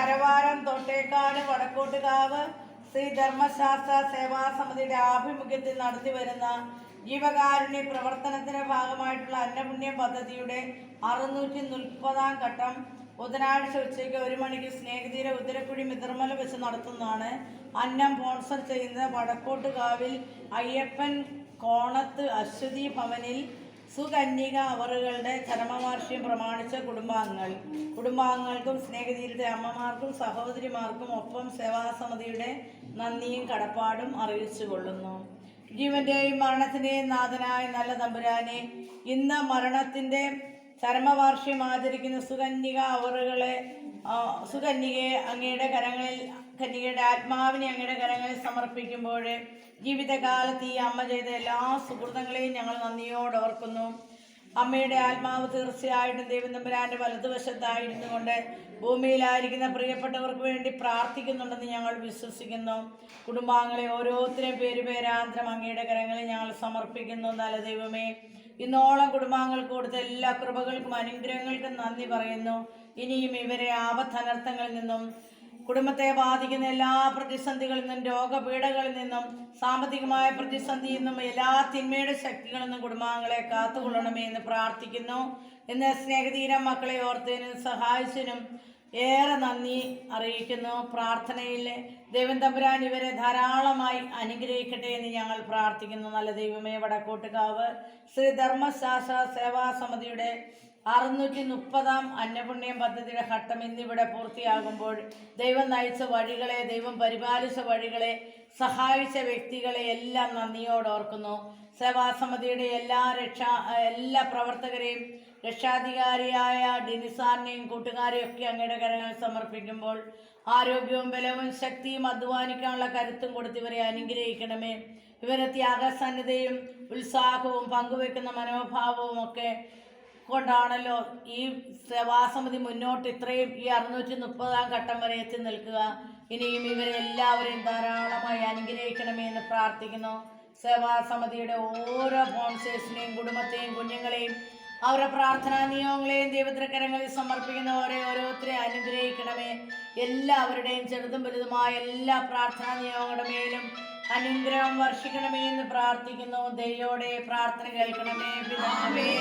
കരവാരം തൊട്ടേക്കാട് വടക്കോട്ടുകാവ് ശ്രീ ധർമ്മശാസ്ത്ര സേവാ സമിതിയുടെ ആഭിമുഖ്യത്തിൽ നടത്തി വരുന്ന ജീവകാരുണ്യ പ്രവർത്തനത്തിന്റെ ഭാഗമായിട്ടുള്ള അന്നപുണ്യ പദ്ധതിയുടെ 630-ാം ഘട്ടം ബുധനാഴ്ച ഉച്ചയ്ക്ക് 1 മണിക്ക് സ്നേഹതീര ഉദരക്കുഴി മിതർമല വെച്ച് നടത്തുന്നതാണ്. അന്നം സ്പോൺസർ ചെയ്യുന്നത് വടക്കോട്ടുകാവിൽ അയ്യപ്പൻ കോണത്ത് അശ്വതി ഭവനിൽ സുകന്യക അവറുകളുടെ ചരമവാർഷികം പ്രമാണിച്ച കുടുംബാംഗങ്ങൾക്കും സ്നേഹതീരുടെ അമ്മമാർക്കും സഹോദരിമാർക്കും ഒപ്പം സേവാസമിതിയുടെ നന്ദിയും കടപ്പാടും അറിയിച്ചു കൊള്ളുന്നു. ജീവന്റെയും മരണത്തിന്റെയും നാഥനായ നല്ല തമ്പുരാനെ, ഇന്ന് മരണത്തിന്റെ ചരമവാർഷികം ആചരിക്കുന്ന സുകന്യക അവറുകളെ സുകന്യകയെ അങ്ങയുടെ കരങ്ങളിൽ, കന്യകയുടെ ആത്മാവിനെ അങ്ങയുടെ കരങ്ങളിൽ സമർപ്പിക്കുമ്പോൾ ജീവിതകാലത്ത് ഈ അമ്മ ചെയ്ത എല്ലാ സുഹൃത്തുക്കളെയും ഞങ്ങൾ നന്ദിയോടെ ഓർക്കുന്നു. അമ്മയുടെ ആത്മാവ് തീർച്ചയായിട്ടും ദൈവം തമ്പുരാന്റെ വലതുവശത്തായിരുന്നു കൊണ്ട് ഭൂമിയിലായിരിക്കുന്ന പ്രിയപ്പെട്ടവർക്ക് വേണ്ടി പ്രാർത്ഥിക്കുന്നുണ്ടെന്ന് ഞങ്ങൾ വിശ്വസിക്കുന്നു. കുടുംബാംഗങ്ങളെ ഓരോരുത്തരെയും പേരാന്തരം അങ്ങയുടെ കരങ്ങളിൽ ഞങ്ങൾ സമർപ്പിക്കുന്നു. നല്ല ദൈവമേ, ഇന്നോളം കുടുംബാംഗങ്ങൾക്ക് കൊടുത്ത എല്ലാ കൃപകൾക്കും അനുഗ്രഹങ്ങൾക്കും നന്ദി പറയുന്നു. ഇനിയും ഇവരെ ആപത്തനർത്ഥങ്ങളിൽ നിന്നും, കുടുംബത്തെ ബാധിക്കുന്ന എല്ലാ പ്രതിസന്ധികളിൽ നിന്നും, രോഗപീഠകളിൽ നിന്നും, സാമ്പത്തികമായ പ്രതിസന്ധിയിൽ നിന്നും, എല്ലാ തിന്മയുടെ ശക്തികളിൽ നിന്നും കുടുംബാംഗങ്ങളെ കാത്തുകൊള്ളണമേ എന്ന് പ്രാർത്ഥിക്കുന്നു. ഇന്ന് സ്നേഹതീരം മക്കളെ ഓർത്തതിനും സഹായിച്ചതിനും ഏറെ നന്ദി അറിയിക്കുന്നു. പ്രാർത്ഥനയിൽ ദൈവം തമ്പുരാൻ ഇവരെ ധാരാളമായി അനുഗ്രഹിക്കട്ടെ എന്ന് ഞങ്ങൾ പ്രാർത്ഥിക്കുന്നു. നല്ല ദൈവമേ, വടക്കോട്ടുകാവ് ശ്രീ ധർമ്മശാസ്ത്ര സേവാ സമിതിയുടെ 630-ാം അന്നപുണ്യം പദ്ധതിയുടെ ഘട്ടം ഇന്നിവിടെ പൂർത്തിയാകുമ്പോൾ ദൈവം നയിച്ച വഴികളെ, ദൈവം പരിപാലിച്ച വഴികളെ, സഹായിച്ച വ്യക്തികളെ എല്ലാം നന്ദിയോടെ ഓർക്കുന്നു. സേവാസമിതിയുടെ എല്ലാ പ്രവർത്തകരെയും, രക്ഷാധികാരിയായ ഡിനിസാറിനെയും കൂട്ടുകാരെയും ഒക്കെ അങ്ങയുടെ കരങ്ങളിൽ സമർപ്പിക്കുമ്പോൾ ആരോഗ്യവും ബലവും ശക്തിയും അധ്വാനിക്കാനുള്ള കരുത്തും കൊടുത്ത് ഇവരെ അനുഗ്രഹിക്കണമേ. ഇവരെ ത്യാഗസന്നദ്ധയും ഉത്സാഹവും പങ്കുവെക്കുന്ന മനോഭാവവും ഒക്കെ കൊണ്ടാണല്ലോ ഈ സേവാസമിതി മുന്നോട്ട് ഇത്രയും ഈ 630-ാം ഘട്ടം വരെ എത്തി നിൽക്കുക. ഇനിയും ഇവരെ എല്ലാവരെയും ധാരാളമായി അനുഗ്രഹിക്കണമേ എന്ന് പ്രാർത്ഥിക്കുന്നു. സേവാസമിതിയുടെ ഓരോ സ്പോൺസേഴ്സിനെയും, കുടുംബത്തെയും, കുഞ്ഞുങ്ങളെയും, അവരുടെ പ്രാർത്ഥനാ നിയോഗങ്ങളെയും ദൈവത്തിരക്കരങ്ങളിൽ സമർപ്പിക്കുന്ന ഓരോരുത്തരെയും അനുഗ്രഹിക്കണമേ. എല്ലാവരുടെയും ചെറുതും വലുതുമായ എല്ലാ പ്രാർത്ഥനാ നിയോഗങ്ങളുടെ മേലും അനുഗ്രഹം വർഷിക്കണമേ എന്ന് പ്രാർത്ഥിക്കുന്നു. ദൈവയോടെ പ്രാർത്ഥന കേൾക്കണമേ പിതാവേ.